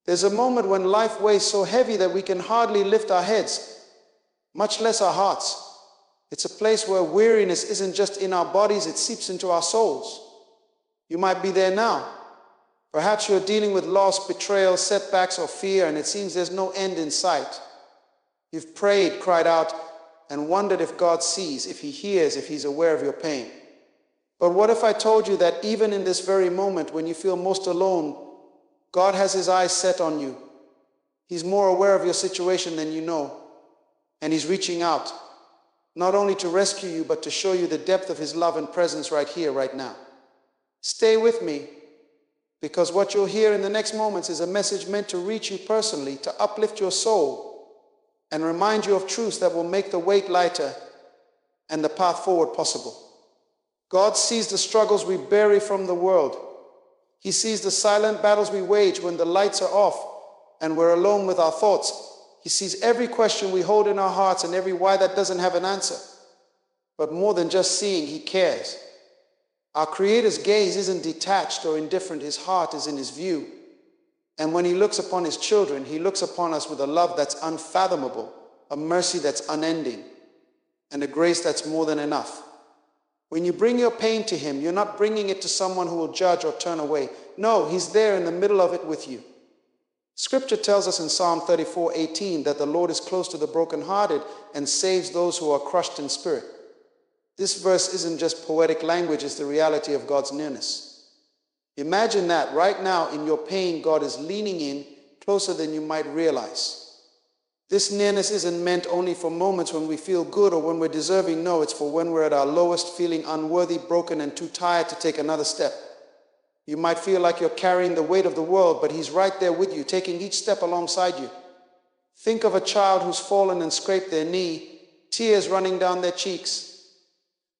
There's a moment when life weighs so heavy that we can hardly lift our heads, much less our hearts. It's a place where weariness isn't just in our bodies, it seeps into our souls. You might be there now. Perhaps you're dealing with loss, betrayal, setbacks, or fear, and it seems there's no end in sight. You've prayed, cried out, and wondered if God sees, if He hears, if He's aware of your pain. But what if I told you that even in this very moment when you feel most alone, God has His eyes set on you. He's more aware of your situation than you know, and He's reaching out, not only to rescue you, but to show you the depth of His love and presence right here, right now. Stay with me, because what you'll hear in the next moments is a message meant to reach you personally, to uplift your soul, and remind you of truths that will make the weight lighter and the path forward possible. God sees the struggles we bury from the world. He sees the silent battles we wage when the lights are off and we're alone with our thoughts. He sees every question we hold in our hearts and every why that doesn't have an answer. But more than just seeing, He cares. Our Creator's gaze isn't detached or indifferent. His heart is in His view. And when He looks upon His children, He looks upon us with a love that's unfathomable, a mercy that's unending, and a grace that's more than enough. When you bring your pain to Him, you're not bringing it to someone who will judge or turn away. No, He's there in the middle of it with you. Scripture tells us in Psalm 34:18 that the Lord is close to the brokenhearted and saves those who are crushed in spirit. This verse isn't just poetic language, it's the reality of God's nearness. Imagine that right now in your pain, God is leaning in closer than you might realize. This nearness isn't meant only for moments when we feel good or when we're deserving. No, it's for when we're at our lowest, feeling unworthy, broken, and too tired to take another step. You might feel like you're carrying the weight of the world, but He's right there with you, taking each step alongside you. Think of a child who's fallen and scraped their knee, tears running down their cheeks.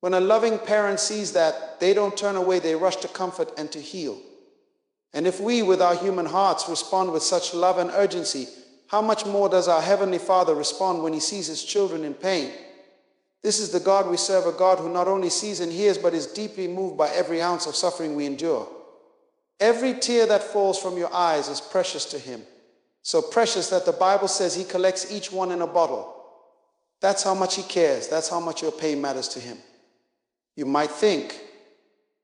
When a loving parent sees that, they don't turn away, they rush to comfort and to heal. And if we, with our human hearts, respond with such love and urgency, how much more does our Heavenly Father respond when He sees His children in pain? This is the God we serve, a God who not only sees and hears, but is deeply moved by every ounce of suffering we endure. Every tear that falls from your eyes is precious to Him. So precious that the Bible says He collects each one in a bottle. That's how much He cares. That's how much your pain matters to Him. You might think,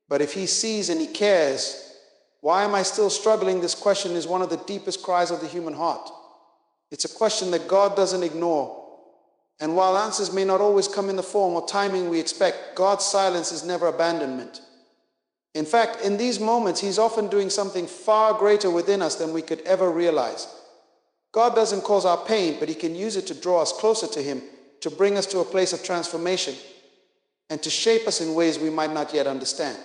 but if He sees and He cares, why am I still struggling? This question is one of the deepest cries of the human heart. It's a question that God doesn't ignore. And while answers may not always come in the form or timing we expect, God's silence is never abandonment. In fact, in these moments, He's often doing something far greater within us than we could ever realize. God doesn't cause our pain, but He can use it to draw us closer to Him, to bring us to a place of transformation, and to shape us in ways we might not yet understand.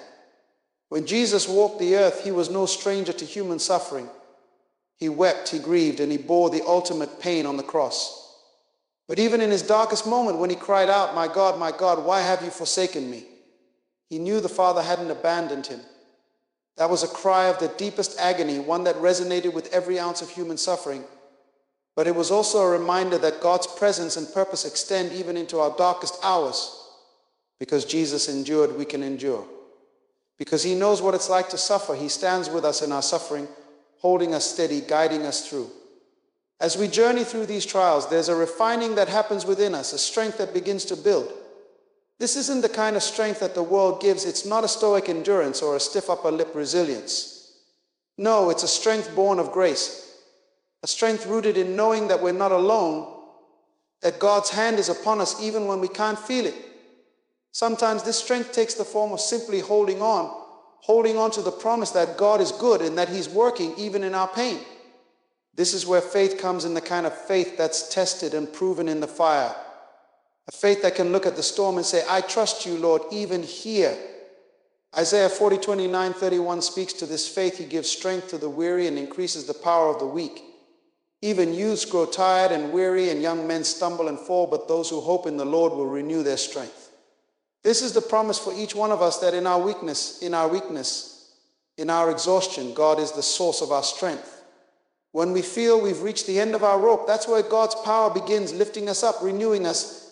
When Jesus walked the earth, He was no stranger to human suffering. He wept, He grieved, and He bore the ultimate pain on the cross. But even in His darkest moment, when He cried out, my God, why have you forsaken me?" He knew the Father hadn't abandoned Him. That was a cry of the deepest agony, one that resonated with every ounce of human suffering. But it was also a reminder that God's presence and purpose extend even into our darkest hours. Because Jesus endured, we can endure. Because He knows what it's like to suffer, He stands with us in our suffering, holding us steady, guiding us through. As we journey through these trials, there's a refining that happens within us, a strength that begins to build. This isn't the kind of strength that the world gives. It's not a stoic endurance or a stiff upper lip resilience. No, it's a strength born of grace, a strength rooted in knowing that we're not alone, that God's hand is upon us even when we can't feel it. Sometimes this strength takes the form of simply holding on to the promise that God is good and that He's working even in our pain. This is where faith comes in, the kind of faith that's tested and proven in the fire. A faith that can look at the storm and say, I trust you, Lord, even here. Isaiah 40:29-31 speaks to this faith. He gives strength to the weary and increases the power of the weak. Even youths grow tired and weary, and young men stumble and fall, but those who hope in the Lord will renew their strength. This is the promise for each one of us, that in our weakness, in our exhaustion, God is the source of our strength. When we feel we've reached the end of our rope, that's where God's power begins, lifting us up, renewing us,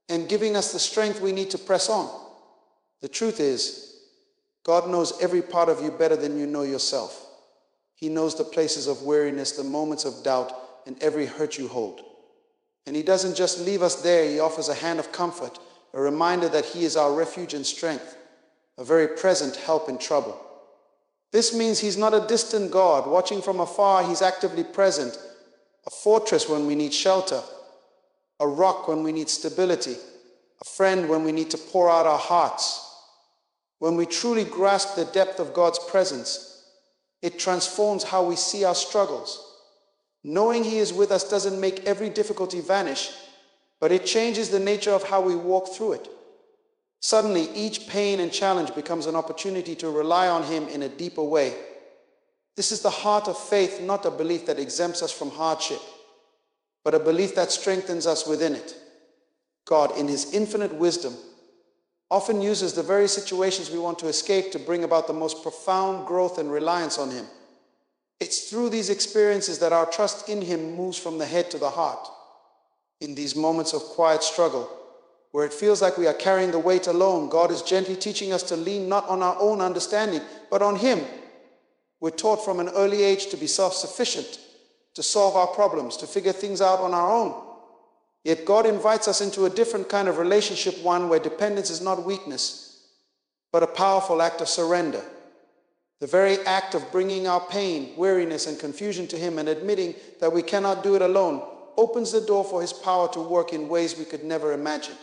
and giving us the strength we need to press on. The truth is, God knows every part of you better than you know yourself. He knows the places of weariness, the moments of doubt, and every hurt you hold. And he doesn't just leave us there. He offers a hand of comfort, a reminder that he is our refuge and strength, a very present help in trouble. This means he's not a distant God, watching from afar. He's actively present, a fortress when we need shelter, a rock when we need stability, a friend when we need to pour out our hearts. When we truly grasp the depth of God's presence, it transforms how we see our struggles. Knowing he is with us doesn't make every difficulty vanish, but it changes the nature of how we walk through it. Suddenly, each pain and challenge becomes an opportunity to rely on him in a deeper way. This is the heart of faith, not a belief that exempts us from hardship, but a belief that strengthens us within it. God, in his infinite wisdom, often uses the very situations we want to escape to bring about the most profound growth and reliance on him. It's through these experiences that our trust in him moves from the head to the heart. In these moments of quiet struggle, where it feels like we are carrying the weight alone, God is gently teaching us to lean not on our own understanding, but on him. We're taught from an early age to be self-sufficient, to solve our problems, to figure things out on our own. Yet God invites us into a different kind of relationship, one where dependence is not weakness, but a powerful act of surrender. The very act of bringing our pain, weariness, and confusion to him and admitting that we cannot do it alone opens the door for his power to work in ways we could never imagine.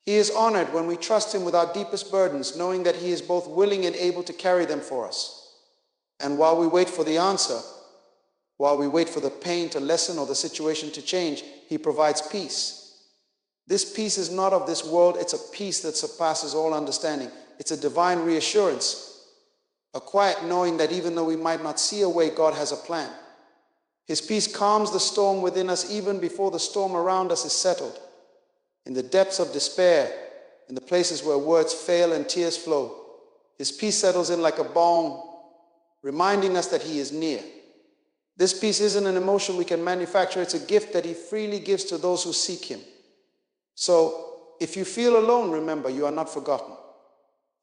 He is honored when we trust him with our deepest burdens, knowing that he is both willing and able to carry them for us. And while we wait for the answer, while we wait for the pain to lessen or the situation to change, he provides peace. This peace is not of this world. It's a peace that surpasses all understanding. It's a divine reassurance, a quiet knowing that even though we might not see a way, God has a plan. His peace calms the storm within us even before the storm around us is settled. In the depths of despair, in the places where words fail and tears flow, his peace settles in like a balm, reminding us that he is near. This peace isn't an emotion we can manufacture. It's a gift that he freely gives to those who seek him. So, if you feel alone, remember, you are not forgotten.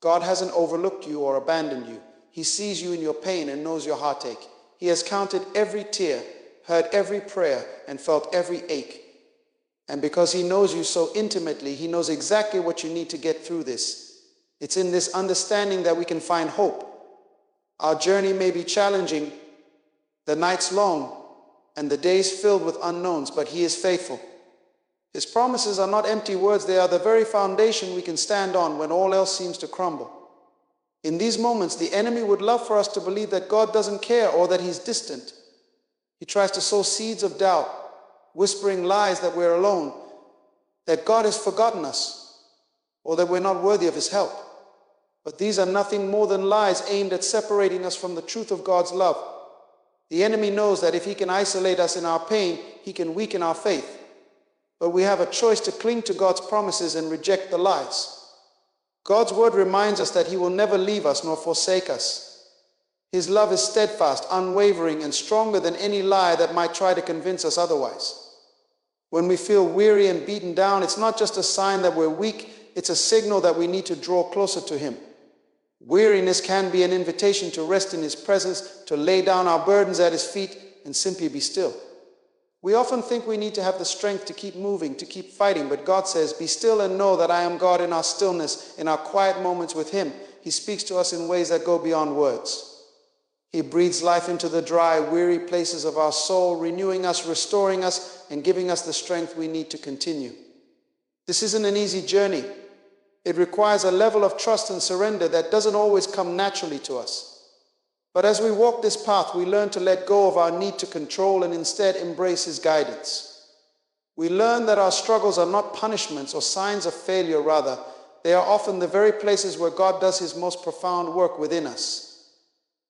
God hasn't overlooked you or abandoned you. He sees you in your pain and knows your heartache. He has counted every tear, heard every prayer, and felt every ache. And because he knows you so intimately, he knows exactly what you need to get through this. It's in this understanding that we can find hope. Our journey may be challenging, the nights long, and the days filled with unknowns, but he is faithful. His promises are not empty words. They are the very foundation we can stand on when all else seems to crumble. In these moments, the enemy would love for us to believe that God doesn't care or that he's distant. He tries to sow seeds of doubt, whispering lies that we're alone, that God has forgotten us, or that we're not worthy of his help. But these are nothing more than lies aimed at separating us from the truth of God's love. The enemy knows that if he can isolate us in our pain, he can weaken our faith. But we have a choice to cling to God's promises and reject the lies. God's word reminds us that he will never leave us nor forsake us. His love is steadfast, unwavering, and stronger than any lie that might try to convince us otherwise. When we feel weary and beaten down, it's not just a sign that we're weak, it's a signal that we need to draw closer to him. Weariness can be an invitation to rest in his presence, to lay down our burdens at his feet, and simply be still. We often think we need to have the strength to keep moving, to keep fighting, but God says, "Be still and know that I am God." In our stillness, in our quiet moments with him, he speaks to us in ways that go beyond words. He breathes life into the dry, weary places of our soul, renewing us, restoring us, and giving us the strength we need to continue. This isn't an easy journey. It requires a level of trust and surrender that doesn't always come naturally to us. But as we walk this path, we learn to let go of our need to control and instead embrace his guidance. We learn that our struggles are not punishments or signs of failure. Rather, they are often the very places where God does his most profound work within us.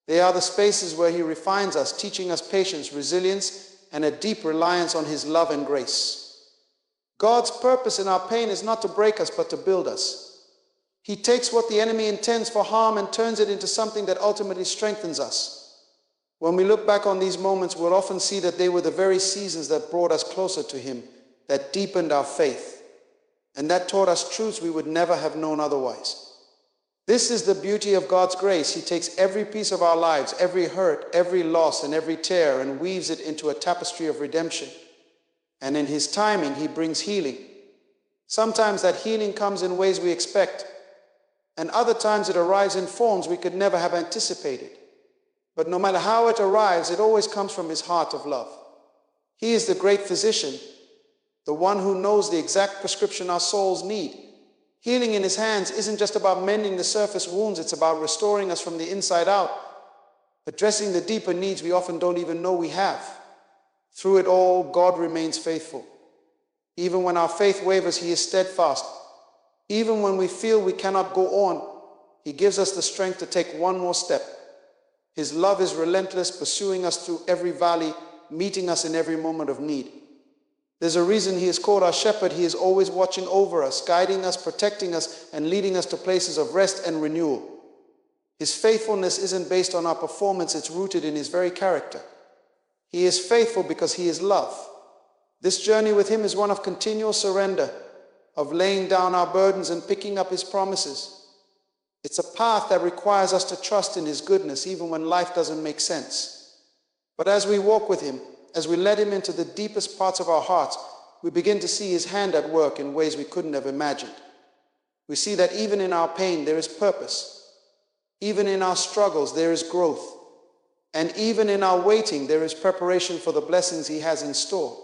They are the spaces where he refines us, teaching us patience, resilience, and a deep reliance on his love and grace. God's purpose in our pain is not to break us, but to build us. He takes what the enemy intends for harm and turns it into something that ultimately strengthens us. When we look back on these moments, we'll often see that they were the very seasons that brought us closer to him, that deepened our faith, and that taught us truths we would never have known otherwise. This is the beauty of God's grace. He takes every piece of our lives, every hurt, every loss, and every tear, and weaves it into a tapestry of redemption. And in His timing, He brings healing. Sometimes that healing comes in ways we expect, and other times it arrives in forms we could never have anticipated. But no matter how it arrives, it always comes from His heart of love. He is the great physician, the one who knows the exact prescription our souls need. Healing in His hands isn't just about mending the surface wounds, it's about restoring us from the inside out, addressing the deeper needs we often don't even know we have. Through it all, God remains faithful. Even when our faith wavers, He is steadfast. Even when we feel we cannot go on, He gives us the strength to take one more step. His love is relentless, pursuing us through every valley, meeting us in every moment of need. There's a reason He is called our shepherd. He is always watching over us, guiding us, protecting us, and leading us to places of rest and renewal. His faithfulness isn't based on our performance, it's rooted in His very character. He is faithful because He is love. This journey with Him is one of continual surrender, of laying down our burdens and picking up His promises. It's a path that requires us to trust in His goodness even when life doesn't make sense. But as we walk with Him, as we let Him into the deepest parts of our hearts, we begin to see His hand at work in ways we couldn't have imagined. We see that even in our pain there is purpose. Even in our struggles there is growth. And even in our waiting there is preparation for the blessings He has in store.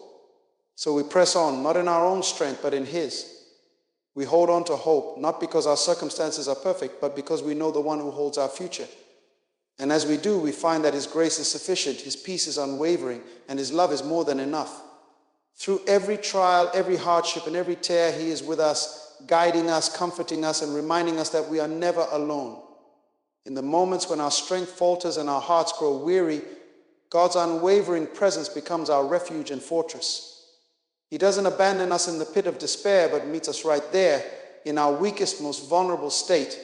So we press on, not in our own strength, but in His. We hold on to hope, not because our circumstances are perfect, but because we know the one who holds our future. And as we do, we find that His grace is sufficient, His peace is unwavering, and His love is more than enough. Through every trial, every hardship, and every tear, He is with us, guiding us, comforting us, and reminding us that we are never alone. In the moments when our strength falters and our hearts grow weary, God's unwavering presence becomes our refuge and fortress. He doesn't abandon us in the pit of despair, but meets us right there in our weakest, most vulnerable state.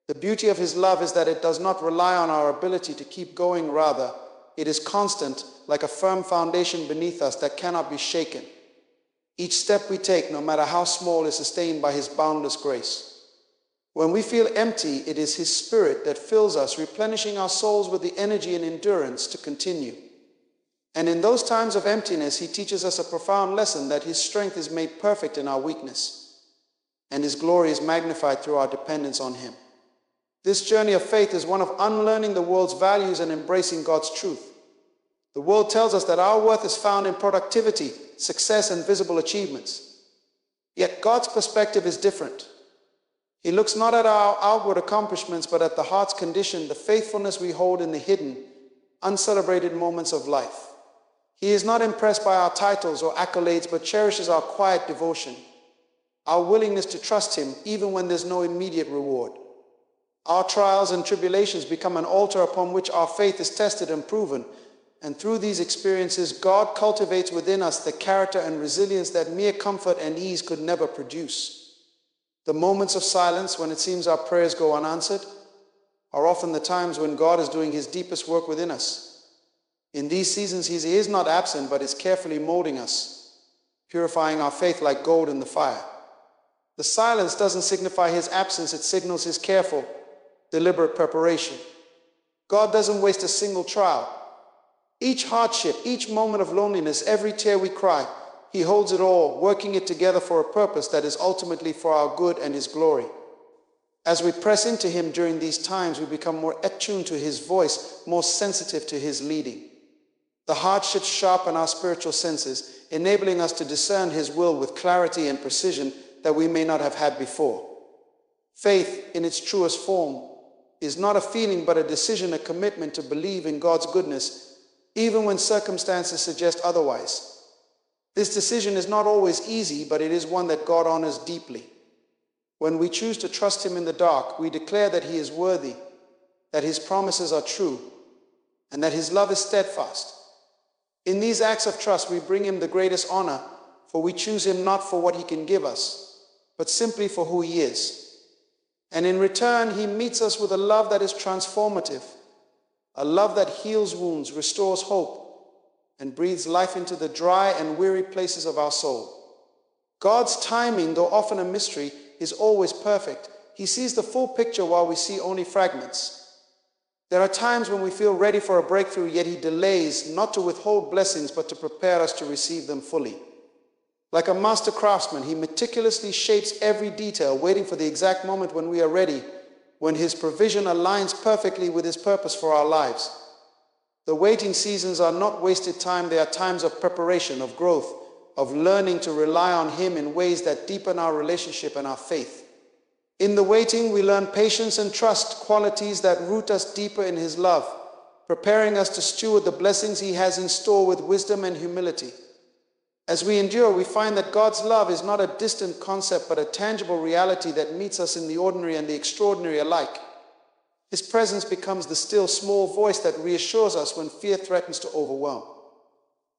The beauty of His love is that it does not rely on our ability to keep going. Rather, it is constant, like a firm foundation beneath us that cannot be shaken. Each step we take, no matter how small, is sustained by His boundless grace. When we feel empty, it is His Spirit that fills us, replenishing our souls with the energy and endurance to continue. And in those times of emptiness, He teaches us a profound lesson that His strength is made perfect in our weakness, and His glory is magnified through our dependence on Him. This journey of faith is one of unlearning the world's values and embracing God's truth. The world tells us that our worth is found in productivity, success, and visible achievements. Yet God's perspective is different. He looks not at our outward accomplishments, but at the heart's condition, the faithfulness we hold in the hidden, uncelebrated moments of life. He is not impressed by our titles or accolades, but cherishes our quiet devotion, our willingness to trust Him even when there's no immediate reward. Our trials and tribulations become an altar upon which our faith is tested and proven, and through these experiences, God cultivates within us the character and resilience that mere comfort and ease could never produce. The moments of silence when it seems our prayers go unanswered are often the times when God is doing His deepest work within us. In these seasons, He is not absent, but is carefully molding us, purifying our faith like gold in the fire. The silence doesn't signify His absence, it signals His careful, deliberate preparation. God doesn't waste a single trial. Each hardship, each moment of loneliness, every tear we cry, He holds it all, working it together for a purpose that is ultimately for our good and His glory. As we press into Him during these times, we become more attuned to His voice, more sensitive to His leading. The hardships sharpen our spiritual senses, enabling us to discern His will with clarity and precision that we may not have had before. Faith, in its truest form, is not a feeling but a decision, a commitment to believe in God's goodness, even when circumstances suggest otherwise. This decision is not always easy, but it is one that God honors deeply. When we choose to trust Him in the dark, we declare that He is worthy, that His promises are true, and that His love is steadfast. In these acts of trust, we bring Him the greatest honor, for we choose Him not for what He can give us, but simply for who He is. And in return, He meets us with a love that is transformative, a love that heals wounds, restores hope, and breathes life into the dry and weary places of our soul. God's timing, though often a mystery, is always perfect, He sees the full picture while we see only fragments. There are times when we feel ready for a breakthrough, yet he delays, not to withhold blessings, but to prepare us to receive them fully. Like a master craftsman, he meticulously shapes every detail, waiting for the exact moment when we are ready, when his provision aligns perfectly with his purpose for our lives. The waiting seasons are not wasted time, they are times of preparation, of growth, of learning to rely on him in ways that deepen our relationship and our faith. In the waiting, we learn patience and trust, qualities that root us deeper in his love, preparing us to steward the blessings he has in store with wisdom and humility. As we endure, we find that God's love is not a distant concept, but a tangible reality that meets us in the ordinary and the extraordinary alike. His presence becomes the still small voice that reassures us when fear threatens to overwhelm.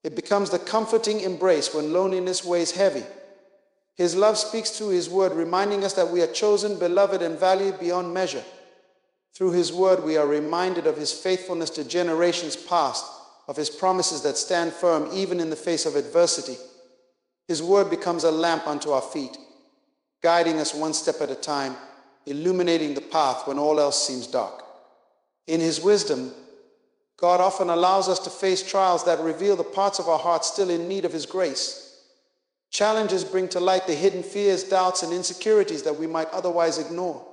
It becomes the comforting embrace when loneliness weighs heavy. His love speaks through his word, reminding us that we are chosen, beloved, and valued beyond measure. Through his word, we are reminded of his faithfulness to generations past, of his promises that stand firm even in the face of adversity. His word becomes a lamp unto our feet, guiding us one step at a time, illuminating the path when all else seems dark. In his wisdom, God often allows us to face trials that reveal the parts of our hearts still in need of his grace. Challenges bring to light the hidden fears, doubts, and insecurities that we might otherwise ignore.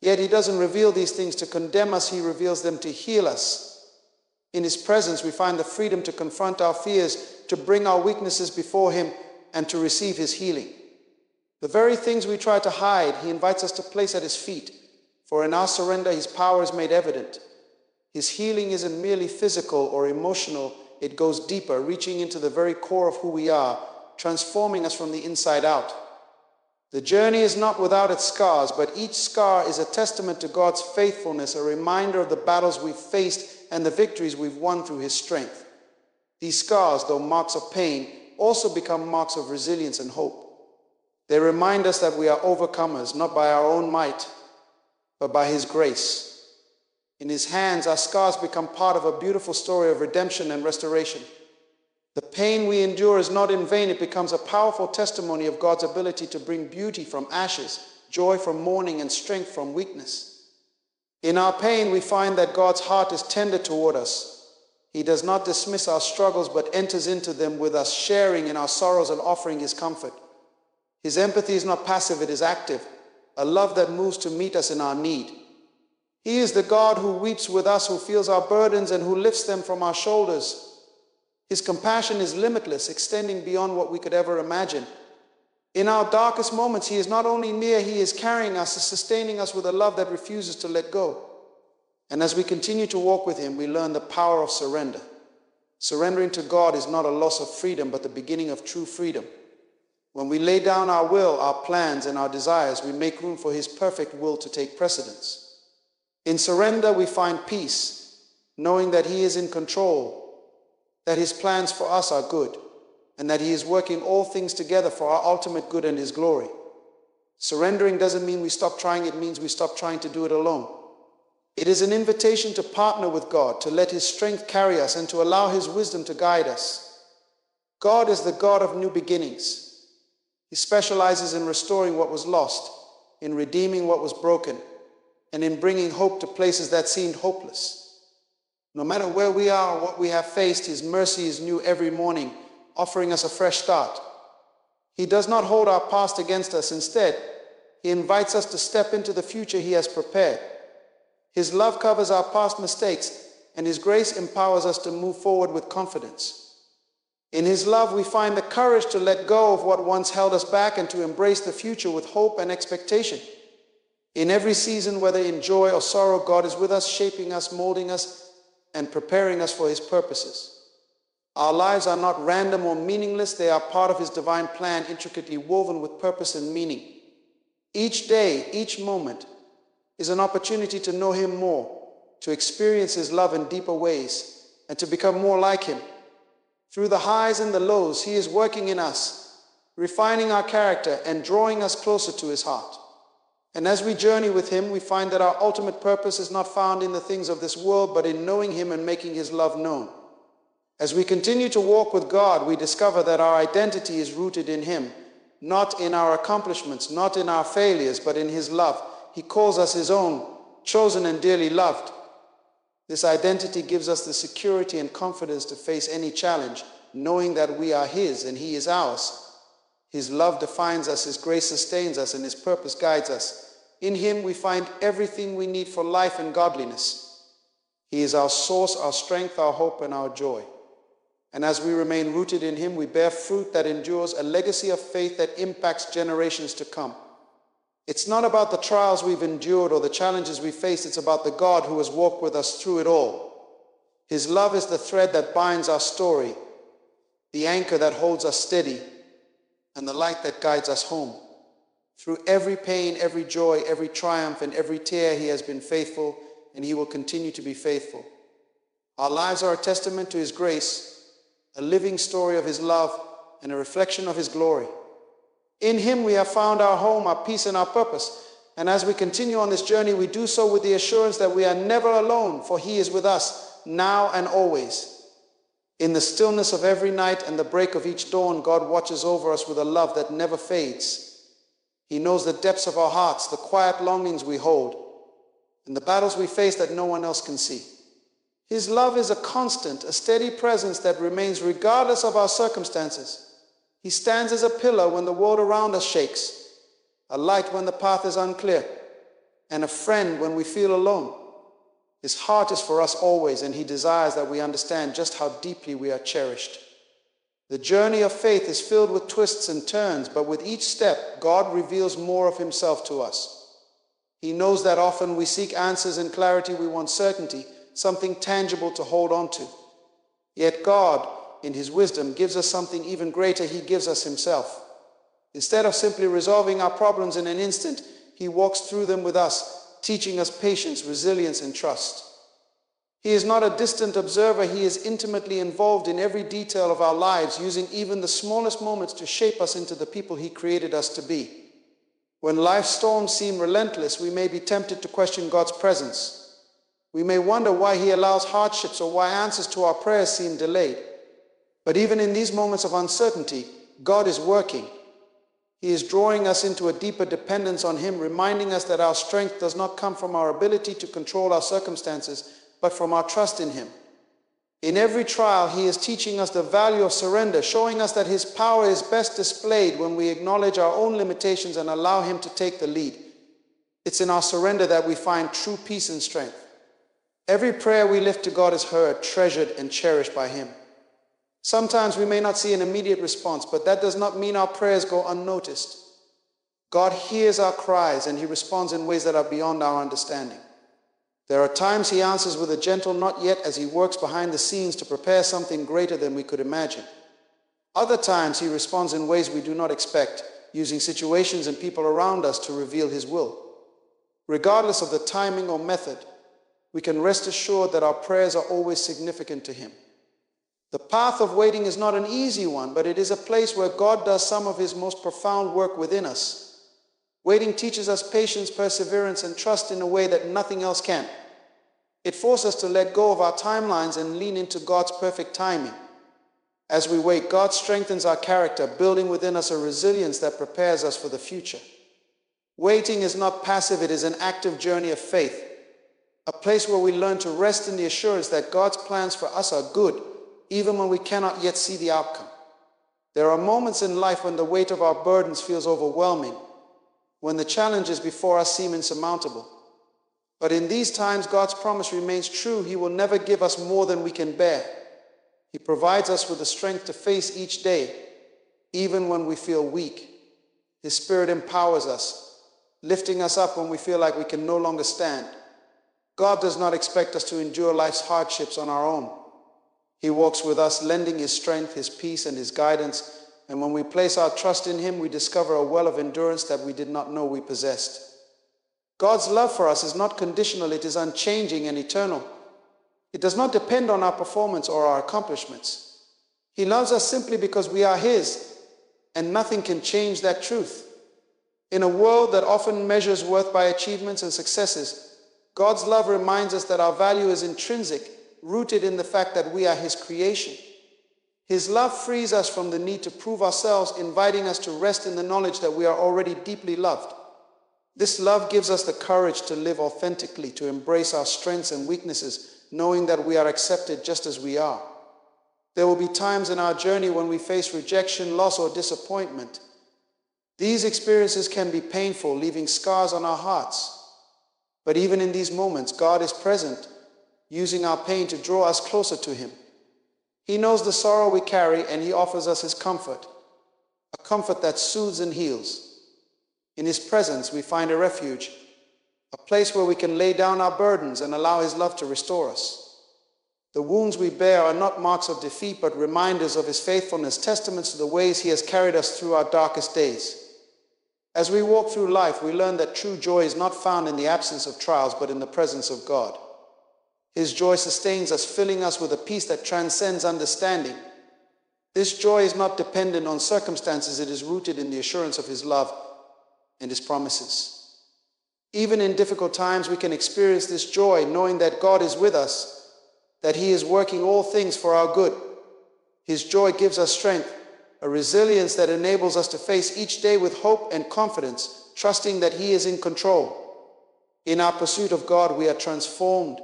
Yet he doesn't reveal these things to condemn us, he reveals them to heal us. In his presence, we find the freedom to confront our fears, to bring our weaknesses before him, and to receive his healing. The very things we try to hide, he invites us to place at his feet, for in our surrender, his power is made evident. His healing isn't merely physical or emotional, it goes deeper, reaching into the very core of who we are, transforming us from the inside out. The journey is not without its scars, but each scar is a testament to God's faithfulness, a reminder of the battles we've faced and the victories we've won through his strength. These scars, though marks of pain, also become marks of resilience and hope. They remind us that we are overcomers, not by our own might, but by his grace. In his hands, our scars become part of a beautiful story of redemption and restoration. The pain we endure is not in vain. It becomes a powerful testimony of God's ability to bring beauty from ashes, joy from mourning, and strength from weakness. In our pain, we find that God's heart is tender toward us. He does not dismiss our struggles, but enters into them with us, sharing in our sorrows and offering his comfort. His empathy is not passive, it is active, a love that moves to meet us in our need. He is the God who weeps with us, who feels our burdens, and who lifts them from our shoulders. His compassion is limitless, extending beyond what we could ever imagine. In our darkest moments, he is not only near, he is carrying us, sustaining us with a love that refuses to let go. And as we continue to walk with him, we learn the power of surrender. Surrendering to God is not a loss of freedom, but the beginning of true freedom. When we lay down our will, our plans, and our desires, we make room for his perfect will to take precedence. In surrender, we find peace, knowing that he is in control, that his plans for us are good, and that he is working all things together for our ultimate good and his glory. Surrendering doesn't mean we stop trying, it means we stop trying to do it alone. It is an invitation to partner with God, to let his strength carry us, and to allow his wisdom to guide us. God is the God of new beginnings. He specializes in restoring what was lost, in redeeming what was broken, and in bringing hope to places that seemed hopeless. No matter where we are or what we have faced, his mercy is new every morning, offering us a fresh start. He does not hold our past against us. Instead, he invites us to step into the future he has prepared. His love covers our past mistakes, and his grace empowers us to move forward with confidence. In his love, we find the courage to let go of what once held us back and to embrace the future with hope and expectation. In every season, whether in joy or sorrow, God is with us, shaping us, molding us, and preparing us for his purposes. Our lives are not random or meaningless. They are part of his divine plan, intricately woven with purpose and meaning. Each day, each moment is an opportunity to know him more, to experience his love in deeper ways, and to become more like him. Through the highs and the lows, he is working in us, refining our character and drawing us closer to his heart. And as we journey with him, we find that our ultimate purpose is not found in the things of this world, but in knowing him and making his love known. As we continue to walk with God, we discover that our identity is rooted in him, not in our accomplishments, not in our failures, but in his love, He calls us his own, chosen and dearly loved. This identity gives us the security and confidence to face any challenge, knowing that we are his and he is ours. His love defines us, his grace sustains us, and his purpose guides us. In him we find everything we need for life and godliness. He is our source, our strength, our hope, and our joy. And as we remain rooted in him, we bear fruit that endures, a legacy of faith that impacts generations to come. It's not about the trials we've endured or the challenges we faced. It's about the God who has walked with us through it all. His love is the thread that binds our story, the anchor that holds us steady, and the light that guides us home. Through every pain, every joy, every triumph, and every tear, he has been faithful, and he will continue to be faithful. Our lives are a testament to his grace, a living story of his love, and a reflection of his glory. In him we have found our home, our peace, and our purpose. And as we continue on this journey, we do so with the assurance that we are never alone, for he is with us, now and always. In the stillness of every night and the break of each dawn, God watches over us with a love that never fades. He knows the depths of our hearts, the quiet longings we hold, and the battles we face that no one else can see. His love is a constant, a steady presence that remains regardless of our circumstances. He stands as a pillar when the world around us shakes, a light when the path is unclear, and a friend when we feel alone. His heart is for us always, and he desires that we understand just how deeply we are cherished. The journey of faith is filled with twists and turns, but with each step, God reveals more of himself to us. He knows that often we seek answers and clarity, we want certainty, something tangible to hold on to. Yet God, in his wisdom, gives us something even greater. He gives us himself. Instead of simply resolving our problems in an instant, he walks through them with us, teaching us patience, resilience, and trust. He is not a distant observer. He is intimately involved in every detail of our lives, using even the smallest moments to shape us into the people he created us to be. When life's storms seem relentless, we may be tempted to question God's presence. We may wonder why he allows hardships or why answers to our prayers seem delayed. But even in these moments of uncertainty, God is working. He is drawing us into a deeper dependence on him, reminding us that our strength does not come from our ability to control our circumstances, but from our trust in him. In every trial, he is teaching us the value of surrender, showing us that his power is best displayed when we acknowledge our own limitations and allow him to take the lead. It's in our surrender that we find true peace and strength. Every prayer we lift to God is heard, treasured, and cherished by him. Sometimes we may not see an immediate response, but that does not mean our prayers go unnoticed. God hears our cries, and he responds in ways that are beyond our understanding. There are times he answers with a gentle "not yet" as he works behind the scenes to prepare something greater than we could imagine. Other times he responds in ways we do not expect, using situations and people around us to reveal his will. Regardless of the timing or method, we can rest assured that our prayers are always significant to him. The path of waiting is not an easy one, but it is a place where God does some of his most profound work within us. Waiting teaches us patience, perseverance, and trust in a way that nothing else can. It forces us to let go of our timelines and lean into God's perfect timing. As we wait, God strengthens our character, building within us a resilience that prepares us for the future. Waiting is not passive, it is an active journey of faith, a place where we learn to rest in the assurance that God's plans for us are good, even when we cannot yet see the outcome. There are moments in life when the weight of our burdens feels overwhelming, when the challenges before us seem insurmountable. But in these times, God's promise remains true. He will never give us more than we can bear. He provides us with the strength to face each day, even when we feel weak. His Spirit empowers us, lifting us up when we feel like we can no longer stand. God does not expect us to endure life's hardships on our own. He walks with us, lending his strength, his peace, and his guidance. And when we place our trust in him, we discover a well of endurance that we did not know we possessed. God's love for us is not conditional, it is unchanging and eternal. It does not depend on our performance or our accomplishments. He loves us simply because we are his, and nothing can change that truth. In a world that often measures worth by achievements and successes, God's love reminds us that our value is intrinsic, rooted in the fact that we are his creation. His love frees us from the need to prove ourselves, inviting us to rest in the knowledge that we are already deeply loved. This love gives us the courage to live authentically, to embrace our strengths and weaknesses, knowing that we are accepted just as we are. There will be times in our journey when we face rejection, loss, or disappointment. These experiences can be painful, leaving scars on our hearts. But even in these moments, God is present, using our pain to draw us closer to Him. He knows the sorrow we carry, and He offers us His comfort, a comfort that soothes and heals. In His presence, we find a refuge, a place where we can lay down our burdens and allow His love to restore us. The wounds we bear are not marks of defeat, but reminders of His faithfulness, testaments to the ways He has carried us through our darkest days. As we walk through life, we learn that true joy is not found in the absence of trials, but in the presence of God. His joy sustains us, filling us with a peace that transcends understanding. This joy is not dependent on circumstances. It is rooted in the assurance of His love and His promises. Even in difficult times, we can experience this joy, knowing that God is with us, that He is working all things for our good. His joy gives us strength, a resilience that enables us to face each day with hope and confidence, trusting that He is in control. In our pursuit of God, we are transformed.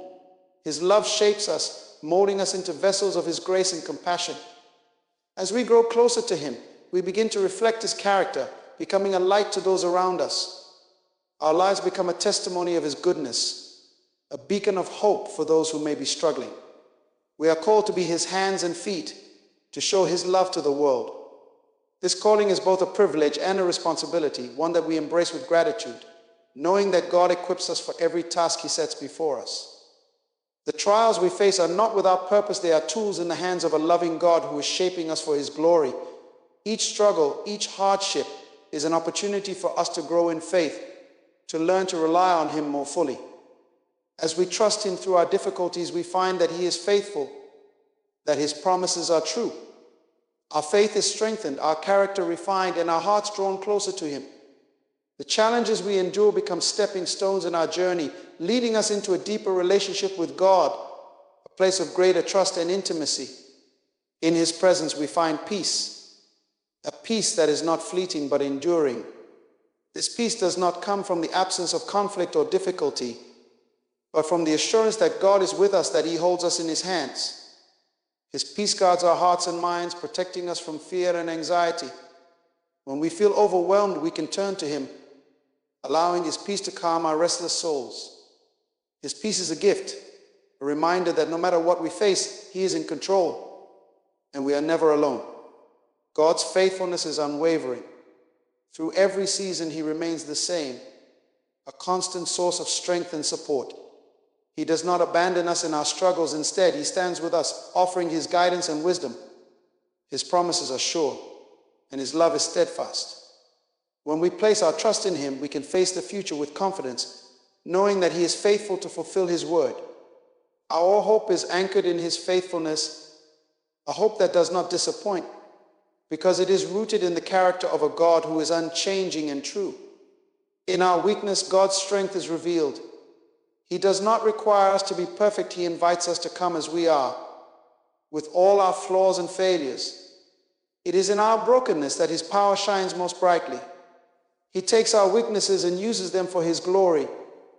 His love shapes us, molding us into vessels of His grace and compassion. As we grow closer to Him, we begin to reflect His character, becoming a light to those around us. Our lives become a testimony of His goodness, a beacon of hope for those who may be struggling. We are called to be His hands and feet, to show His love to the world. This calling is both a privilege and a responsibility, one that we embrace with gratitude, knowing that God equips us for every task He sets before us. The trials we face are not without purpose. They are tools in the hands of a loving God who is shaping us for His glory. Each struggle, each hardship is an opportunity for us to grow in faith, to learn to rely on Him more fully. As we trust Him through our difficulties, we find that He is faithful, that His promises are true. Our faith is strengthened, our character refined, and our hearts drawn closer to Him. The challenges we endure become stepping stones in our journey, leading us into a deeper relationship with God, a place of greater trust and intimacy. In His presence we find peace, a peace that is not fleeting but enduring. This peace does not come from the absence of conflict or difficulty, but from the assurance that God is with us, that He holds us in His hands. His peace guards our hearts and minds, protecting us from fear and anxiety. When we feel overwhelmed, we can turn to Him, allowing His peace to calm our restless souls. His peace is a gift, a reminder that no matter what we face, He is in control, and we are never alone. God's faithfulness is unwavering. Through every season, He remains the same, a constant source of strength and support. He does not abandon us in our struggles. Instead, He stands with us, offering His guidance and wisdom. His promises are sure, and His love is steadfast. When we place our trust in Him, we can face the future with confidence, knowing that He is faithful to fulfill His word. Our hope is anchored in His faithfulness, a hope that does not disappoint, because it is rooted in the character of a God who is unchanging and true. In our weakness, God's strength is revealed. He does not require us to be perfect. He invites us to come as we are, with all our flaws and failures. It is in our brokenness that His power shines most brightly. He takes our weaknesses and uses them for His glory,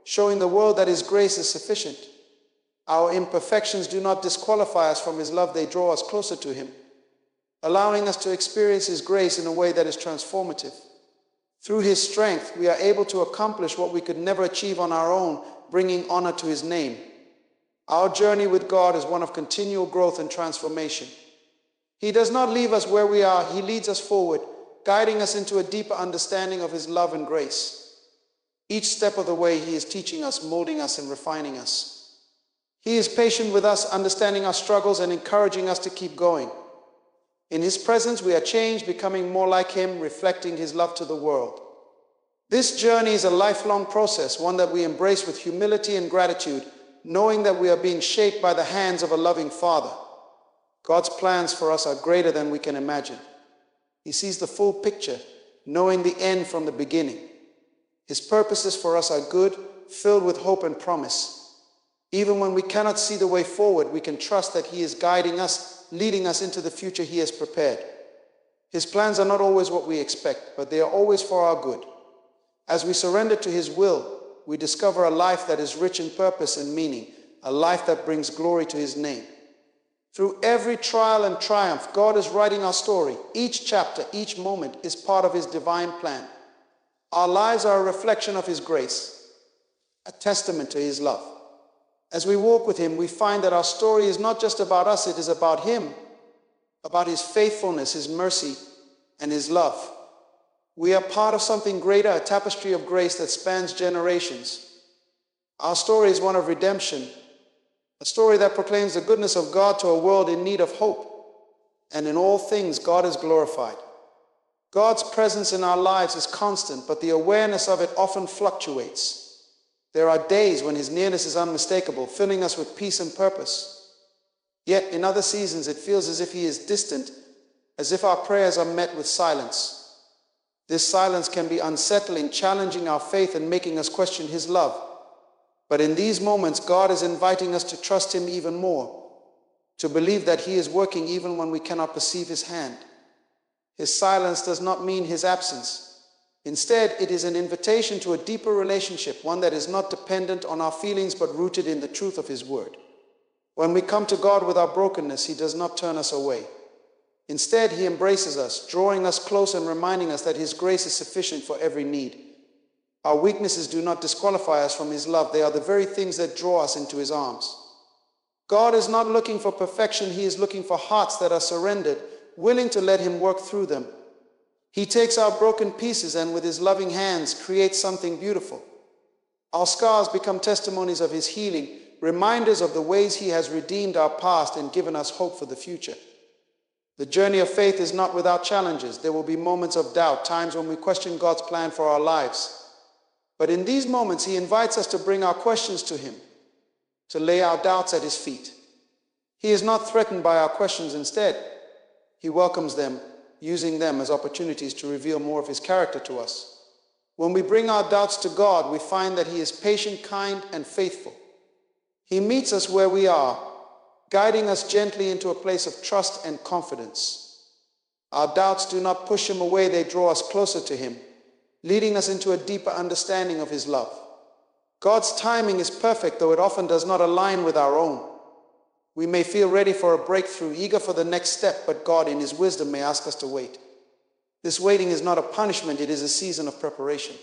showing the world that His grace is sufficient. Our imperfections do not disqualify us from His love. They draw us closer to Him, allowing us to experience His grace in a way that is transformative. Through His strength, we are able to accomplish what we could never achieve on our own, bringing honor to His name. Our journey with God is one of continual growth and transformation. He does not leave us where we are. He leads us forward, guiding us into a deeper understanding of His love and grace. Each step of the way, He is teaching us, molding us, and refining us. He is patient with us, understanding our struggles and encouraging us to keep going. In His presence, we are changed, becoming more like Him, reflecting His love to the world. This journey is a lifelong process, one that we embrace with humility and gratitude, knowing that we are being shaped by the hands of a loving Father. God's plans for us are greater than we can imagine. He sees the full picture, knowing the end from the beginning. His purposes for us are good, filled with hope and promise. Even when we cannot see the way forward, we can trust that He is guiding us, leading us into the future He has prepared. His plans are not always what we expect, but they are always for our good. As we surrender to his will, we discover a life that is rich in purpose and meaning, a life that brings glory to his name. Through every trial and triumph, God is writing our story. Each chapter, each moment is part of his divine plan. Our lives are a reflection of his grace, a testament to his love. As we walk with him, we find that our story is not just about us, it is about him, about his faithfulness, his mercy, and his love. We are part of something greater, a tapestry of grace that spans generations. Our story is one of redemption, a story that proclaims the goodness of God to a world in need of hope. And in all things, God is glorified. God's presence in our lives is constant, but the awareness of it often fluctuates. There are days when his nearness is unmistakable, filling us with peace and purpose. Yet in other seasons, it feels as if he is distant, as if our prayers are met with silence. This silence can be unsettling, challenging our faith and making us question his love. But in these moments, God is inviting us to trust him even more, to believe that he is working even when we cannot perceive his hand. His silence does not mean his absence. Instead, it is an invitation to a deeper relationship, one that is not dependent on our feelings but rooted in the truth of his word. When we come to God with our brokenness, he does not turn us away. Instead, he embraces us, drawing us close and reminding us that his grace is sufficient for every need. Our weaknesses do not disqualify us from his love. They are the very things that draw us into his arms. God is not looking for perfection. He is looking for hearts that are surrendered, willing to let him work through them. He takes our broken pieces and with his loving hands creates something beautiful. Our scars become testimonies of his healing, reminders of the ways he has redeemed our past and given us hope for the future. The journey of faith is not without challenges. There will be moments of doubt, times when we question God's plan for our lives. But in these moments, he invites us to bring our questions to him, to lay our doubts at his feet. He is not threatened by our questions. Instead, he welcomes them, using them as opportunities to reveal more of his character to us. When we bring our doubts to God, we find that he is patient, kind, and faithful. He meets us where we are, guiding us gently into a place of trust and confidence. Our doubts do not push him away, they draw us closer to him, leading us into a deeper understanding of his love. God's timing is perfect, though it often does not align with our own. We may feel ready for a breakthrough, eager for the next step, but God in his wisdom may ask us to wait. This waiting is not a punishment, it is a season of preparation.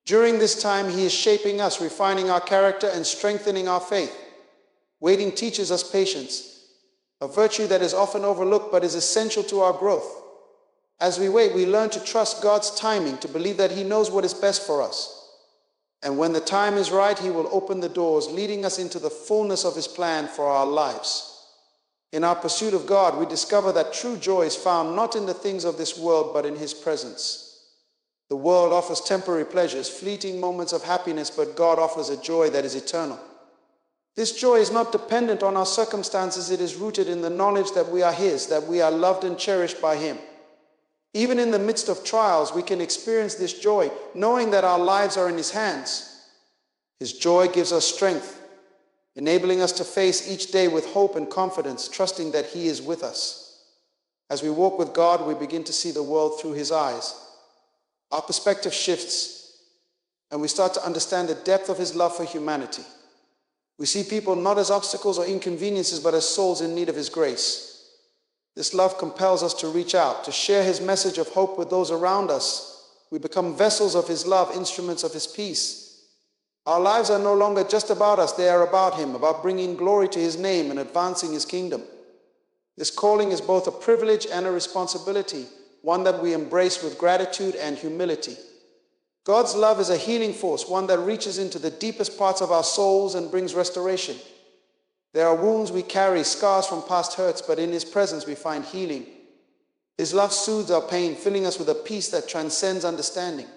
During this time, he is shaping us, refining our character and strengthening our faith. Waiting teaches us patience, a virtue that is often overlooked but is essential to our growth. As we wait, we learn to trust God's timing, to believe that he knows what is best for us. And when the time is right, he will open the doors, leading us into the fullness of his plan for our lives. In our pursuit of God, we discover that true joy is found not in the things of this world, but in his presence. The world offers temporary pleasures, fleeting moments of happiness, but God offers a joy that is eternal. This joy is not dependent on our circumstances. It is rooted in the knowledge that we are his, that we are loved and cherished by him. Even in the midst of trials, we can experience this joy, knowing that our lives are in his hands. His joy gives us strength, enabling us to face each day with hope and confidence, trusting that he is with us. As we walk with God, we begin to see the world through his eyes. Our perspective shifts, and we start to understand the depth of his love for humanity. We see people not as obstacles or inconveniences, but as souls in need of his grace. This love compels us to reach out, to share his message of hope with those around us. We become vessels of his love, instruments of his peace. Our lives are no longer just about us, they are about him, about bringing glory to his name and advancing his kingdom. This calling is both a privilege and a responsibility, one that we embrace with gratitude and humility. God's love is a healing force, one that reaches into the deepest parts of our souls and brings restoration. There are wounds we carry, scars from past hurts, but in his presence we find healing. His love soothes our pain, filling us with a peace that transcends understanding.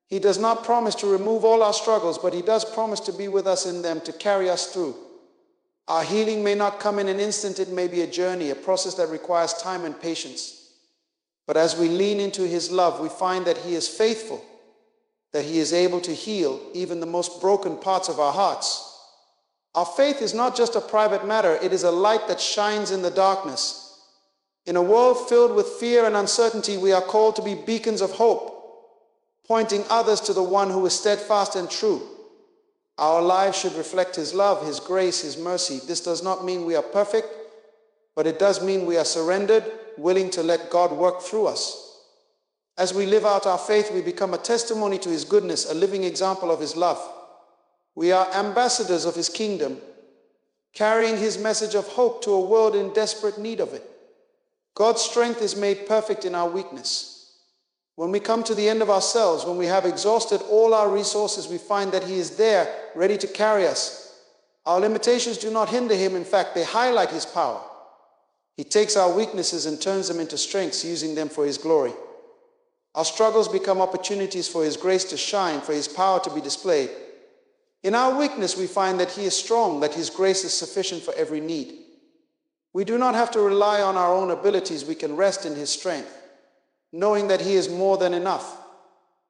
He does not promise to remove all our struggles, but he does promise to be with us in them, to carry us through. Our healing may not come in an instant, it may be a journey, a process that requires time and patience. But as we lean into his love, we find that he is faithful, that he is able to heal even the most broken parts of our hearts. Our faith is not just a private matter, it is a light that shines in the darkness. In a world filled with fear and uncertainty, we are called to be beacons of hope, pointing others to the one who is steadfast and true. Our lives should reflect his love, his grace, his mercy. This does not mean we are perfect, but it does mean we are surrendered, willing to let God work through us. As we live out our faith, we become a testimony to his goodness, a living example of his love. We are ambassadors of his kingdom, carrying his message of hope to a world in desperate need of it. God's strength is made perfect in our weakness. When we come to the end of ourselves, when we have exhausted all our resources, we find that he is there, ready to carry us. Our limitations do not hinder him. In fact, they highlight his power. He takes our weaknesses and turns them into strengths, using them for his glory. Our struggles become opportunities for his grace to shine, for his power to be displayed. In our weakness, we find that he is strong, that his grace is sufficient for every need. We do not have to rely on our own abilities. We can rest in his strength, knowing that he is more than enough.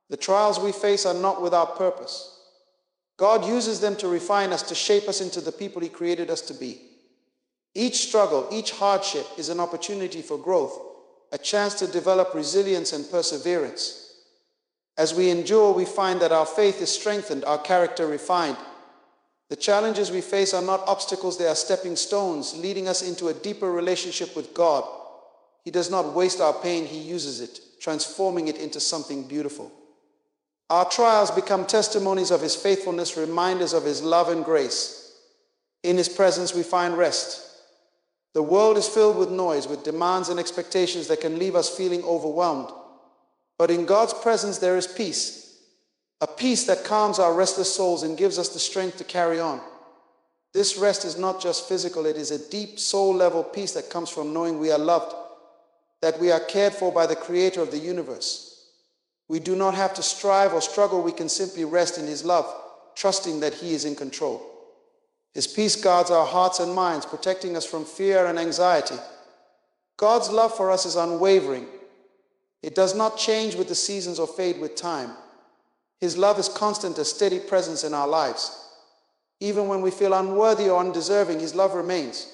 The trials we face are not without purpose. God uses them to refine us, to shape us into the people he created us to be. Each struggle, each hardship is an opportunity for growth, a chance to develop resilience and perseverance. As we endure, we find that our faith is strengthened, our character refined. The challenges we face are not obstacles, they are stepping stones, leading us into a deeper relationship with God. He does not waste our pain, he uses it, transforming it into something beautiful. Our trials become testimonies of his faithfulness, reminders of his love and grace. In his presence we find rest. The world is filled with noise, with demands and expectations that can leave us feeling overwhelmed. But in God's presence there is peace, a peace that calms our restless souls and gives us the strength to carry on. This rest is not just physical, it is a deep soul-level peace that comes from knowing we are loved, that we are cared for by the Creator of the universe. We do not have to strive or struggle, we can simply rest in his love, trusting that he is in control. His peace guards our hearts and minds, protecting us from fear and anxiety. God's love for us is unwavering. It does not change with the seasons or fade with time. His love is constant, a steady presence in our lives. Even when we feel unworthy or undeserving, his love remains.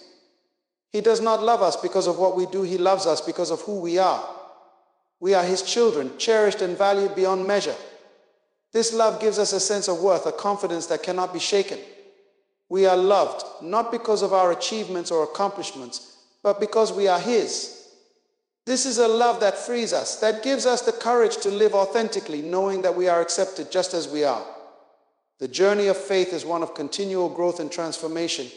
He does not love us because of what we do, he loves us because of who we are. We are his children, cherished and valued beyond measure. This love gives us a sense of worth, a confidence that cannot be shaken. We are loved, not because of our achievements or accomplishments, but because we are his. This is a love that frees us, that gives us the courage to live authentically, knowing that we are accepted just as we are. The journey of faith is one of continual growth and transformation.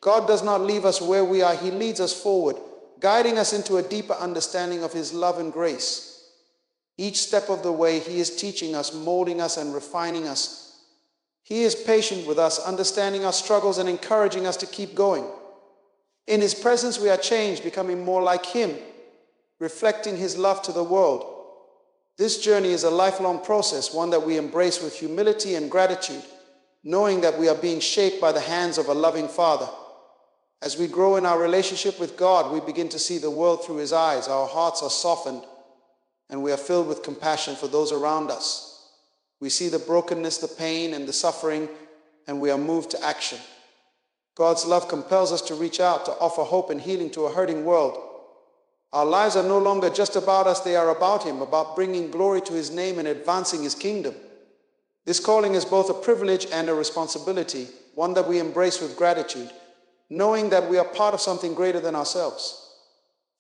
God does not leave us where we are, he leads us forward, guiding us into a deeper understanding of his love and grace. Each step of the way, he is teaching us, molding us, and refining us. He is patient with us, understanding our struggles and encouraging us to keep going. In his presence, we are changed, becoming more like him, reflecting his love to the world. This journey is a lifelong process, one that we embrace with humility and gratitude, knowing that we are being shaped by the hands of a loving Father. As we grow in our relationship with God, we begin to see the world through his eyes. Our hearts are softened, and we are filled with compassion for those around us. We see the brokenness, the pain, and the suffering, and we are moved to action. God's love compels us to reach out, to offer hope and healing to a hurting world. Our lives are no longer just about us, they are about him, about bringing glory to his name and advancing his kingdom. This calling is both a privilege and a responsibility, one that we embrace with gratitude, knowing that we are part of something greater than ourselves.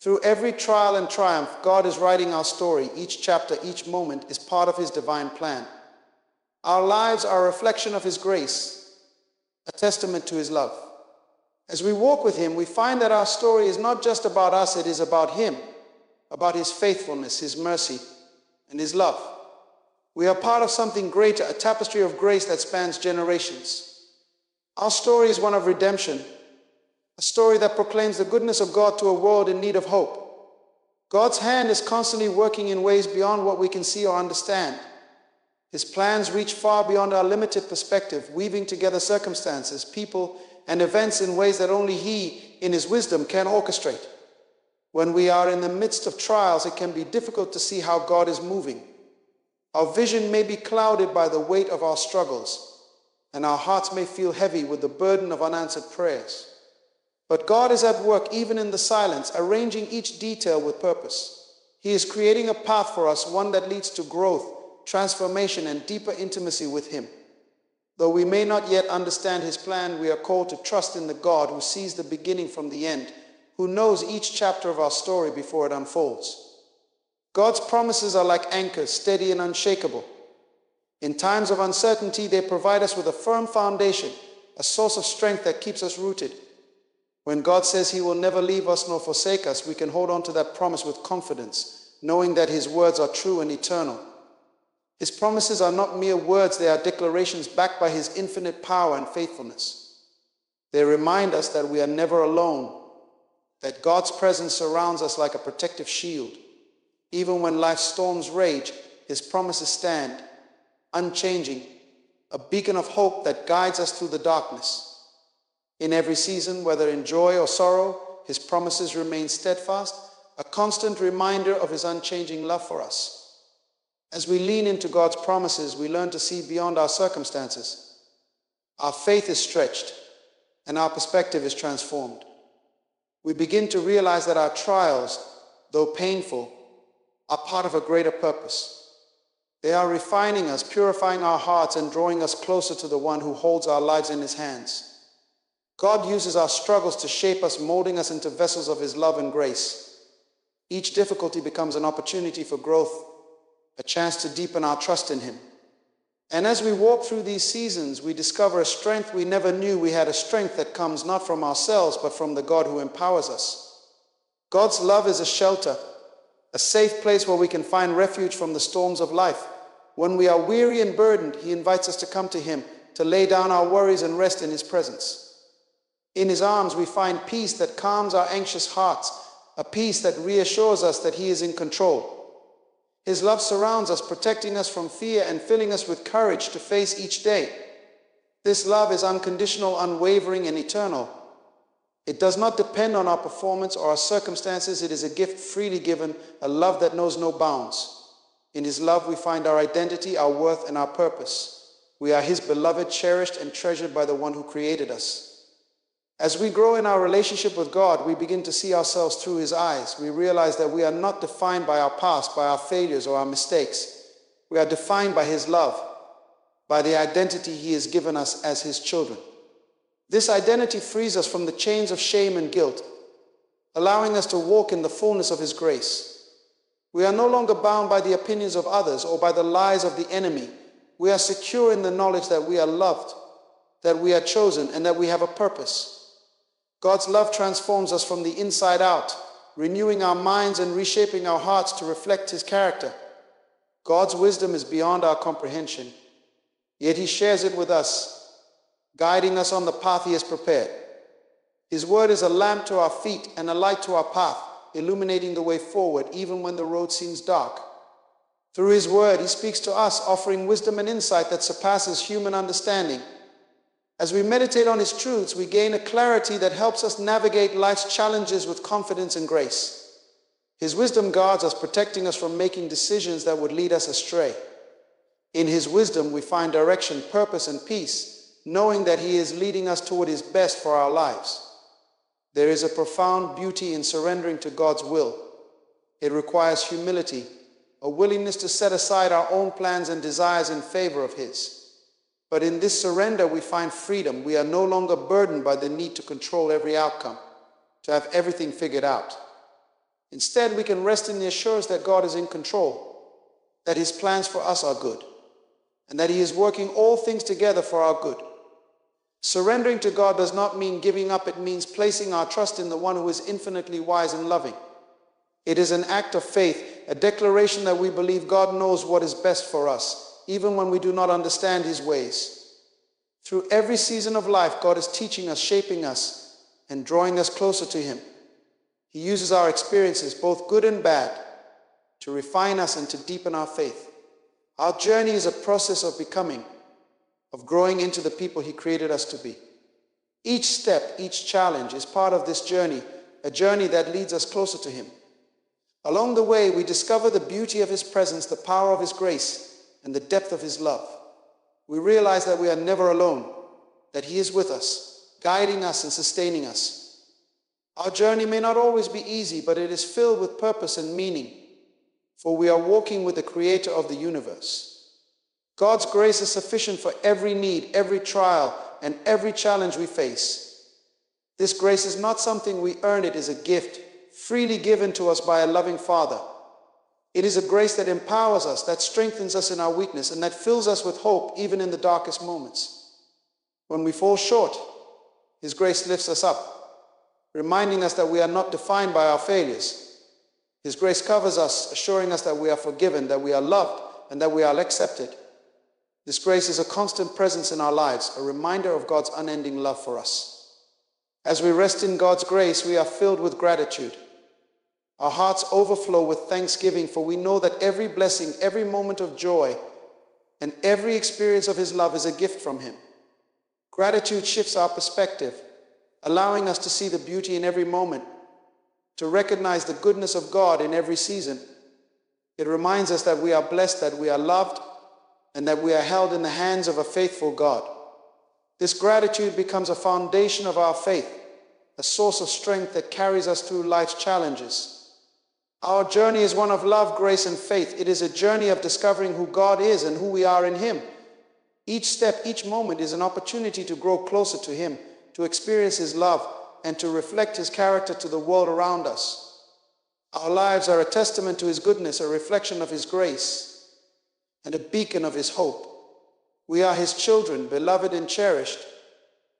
Through every trial and triumph, God is writing our story. Each chapter, each moment is part of his divine plan. Our lives are a reflection of his grace, a testament to his love. As we walk with him, we find that our story is not just about us, it is about him, about his faithfulness, his mercy, and his love. We are part of something greater, a tapestry of grace that spans generations. Our story is one of redemption, a story that proclaims the goodness of God to a world in need of hope. God's hand is constantly working in ways beyond what we can see or understand. His plans reach far beyond our limited perspective, weaving together circumstances, people, and events in ways that only he, in his wisdom, can orchestrate. When we are in the midst of trials, it can be difficult to see how God is moving. Our vision may be clouded by the weight of our struggles, and our hearts may feel heavy with the burden of unanswered prayers. But God is at work even in the silence, arranging each detail with purpose. He is creating a path for us, one that leads to growth, transformation, and deeper intimacy with Him. Though we may not yet understand His plan, we are called to trust in the God who sees the beginning from the end, who knows each chapter of our story before it unfolds. God's promises are like anchors, steady and unshakable. In times of uncertainty, they provide us with a firm foundation, a source of strength that keeps us rooted. When God says He will never leave us nor forsake us, we can hold on to that promise with confidence, knowing that His words are true and eternal. His promises are not mere words, they are declarations backed by His infinite power and faithfulness. They remind us that we are never alone, that God's presence surrounds us like a protective shield. Even when life's storms rage, His promises stand, unchanging, a beacon of hope that guides us through the darkness. In every season, whether in joy or sorrow, His promises remain steadfast, a constant reminder of His unchanging love for us. As we lean into God's promises, we learn to see beyond our circumstances. Our faith is stretched, and our perspective is transformed. We begin to realize that our trials, though painful, are part of a greater purpose. They are refining us, purifying our hearts, and drawing us closer to the one who holds our lives in His hands. God uses our struggles to shape us, molding us into vessels of His love and grace. Each difficulty becomes an opportunity for growth, a chance to deepen our trust in Him. And as we walk through these seasons, we discover a strength we never knew we had, a strength that comes not from ourselves, but from the God who empowers us. God's love is a shelter, a safe place where we can find refuge from the storms of life. When we are weary and burdened, He invites us to come to Him, to lay down our worries and rest in His presence. In His arms, we find peace that calms our anxious hearts, a peace that reassures us that He is in control. His love surrounds us, protecting us from fear and filling us with courage to face each day. This love is unconditional, unwavering, and eternal. It does not depend on our performance or our circumstances. It is a gift freely given, a love that knows no bounds. In His love, we find our identity, our worth, and our purpose. We are His beloved, cherished, and treasured by the one who created us. As we grow in our relationship with God, we begin to see ourselves through His eyes. We realize that we are not defined by our past, by our failures, or our mistakes. We are defined by His love, by the identity He has given us as His children. This identity frees us from the chains of shame and guilt, allowing us to walk in the fullness of His grace. We are no longer bound by the opinions of others or by the lies of the enemy. We are secure in the knowledge that we are loved, that we are chosen, and that we have a purpose. God's love transforms us from the inside out, renewing our minds and reshaping our hearts to reflect His character. God's wisdom is beyond our comprehension, yet He shares it with us, guiding us on the path He has prepared. His word is a lamp to our feet and a light to our path, illuminating the way forward even when the road seems dark. Through His word, He speaks to us, offering wisdom and insight that surpasses human understanding. As we meditate on His truths, we gain a clarity that helps us navigate life's challenges with confidence and grace. His wisdom guards us, protecting us from making decisions that would lead us astray. In His wisdom, we find direction, purpose, and peace, knowing that He is leading us toward His best for our lives. There is a profound beauty in surrendering to God's will. It requires humility, a willingness to set aside our own plans and desires in favor of His. But in this surrender, we find freedom. We are no longer burdened by the need to control every outcome, to have everything figured out. Instead, we can rest in the assurance that God is in control, that His plans for us are good, and that He is working all things together for our good. Surrendering to God does not mean giving up. It means placing our trust in the one who is infinitely wise and loving. It is an act of faith, a declaration that we believe God knows what is best for us, even when we do not understand His ways. Through every season of life, God is teaching us, shaping us, and drawing us closer to Him. He uses our experiences, both good and bad, to refine us and to deepen our faith. Our journey is a process of becoming, of growing into the people He created us to be. Each step, each challenge is part of this journey, a journey that leads us closer to Him. Along the way, we discover the beauty of His presence, the power of His grace, and the depth of His love. We realize that we are never alone, that He is with us, guiding us and sustaining us. Our journey may not always be easy, but it is filled with purpose and meaning, for we are walking with the Creator of the universe. God's grace is sufficient for every need, every trial, and every challenge we face. This grace is not something we earn, it is a gift, freely given to us by a loving Father. It is a grace that empowers us, that strengthens us in our weakness, and that fills us with hope even in the darkest moments. When we fall short, His grace lifts us up, reminding us that we are not defined by our failures. His grace covers us, assuring us that we are forgiven, that we are loved, and that we are accepted. This grace is a constant presence in our lives, a reminder of God's unending love for us. As we rest in God's grace, we are filled with gratitude. Our hearts overflow with thanksgiving, for we know that every blessing, every moment of joy, and every experience of His love is a gift from Him. Gratitude shifts our perspective, allowing us to see the beauty in every moment, to recognize the goodness of God in every season. It reminds us that we are blessed, that we are loved, and that we are held in the hands of a faithful God. This gratitude becomes a foundation of our faith, a source of strength that carries us through life's challenges. Our journey is one of love, grace, and faith. It is a journey of discovering who God is and who we are in Him. Each step, each moment is an opportunity to grow closer to Him, to experience His love, and to reflect His character to the world around us. Our lives are a testament to His goodness, a reflection of His grace, and a beacon of His hope. We are His children, beloved and cherished,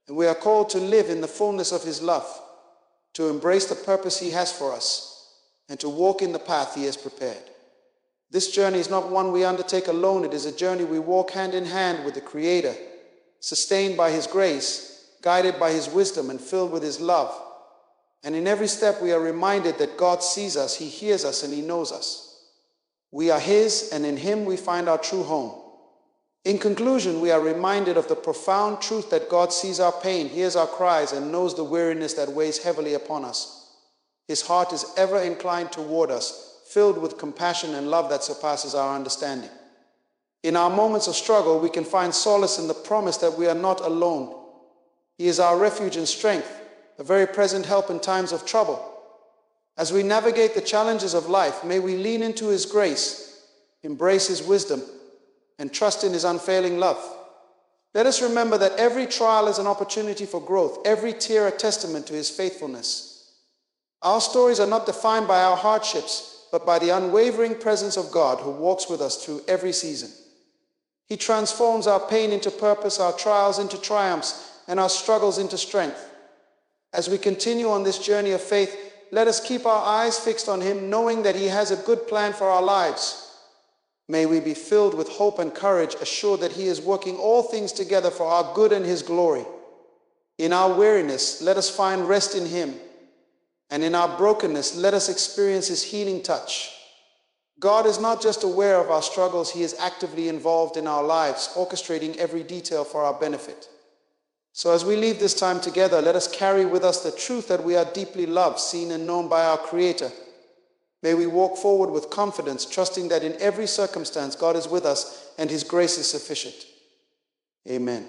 and we are called to live in the fullness of His love, to embrace the purpose He has for us, and to walk in the path He has prepared. This journey is not one we undertake alone. It is a journey we walk hand in hand with the Creator, sustained by His grace, guided by His wisdom, and filled with His love. And in every step we are reminded that God sees us, He hears us, and He knows us. We are His, and in Him we find our true home. In conclusion, we are reminded of the profound truth that God sees our pain, hears our cries, and knows the weariness that weighs heavily upon us. His heart is ever inclined toward us, filled with compassion and love that surpasses our understanding. In our moments of struggle, we can find solace in the promise that we are not alone. He is our refuge and strength, a very present help in times of trouble. As we navigate the challenges of life, may we lean into His grace, embrace His wisdom, and trust in His unfailing love. Let us remember that every trial is an opportunity for growth, every tear a testament to His faithfulness. Our stories are not defined by our hardships, but by the unwavering presence of God who walks with us through every season. He transforms our pain into purpose, our trials into triumphs, and our struggles into strength. As we continue on this journey of faith, let us keep our eyes fixed on Him, knowing that He has a good plan for our lives. May we be filled with hope and courage, assured that He is working all things together for our good and His glory. In our weariness, let us find rest in Him. And in our brokenness, let us experience His healing touch. God is not just aware of our struggles, He is actively involved in our lives, orchestrating every detail for our benefit. So as we leave this time together, let us carry with us the truth that we are deeply loved, seen and known by our Creator. May we walk forward with confidence, trusting that in every circumstance God is with us and His grace is sufficient. Amen.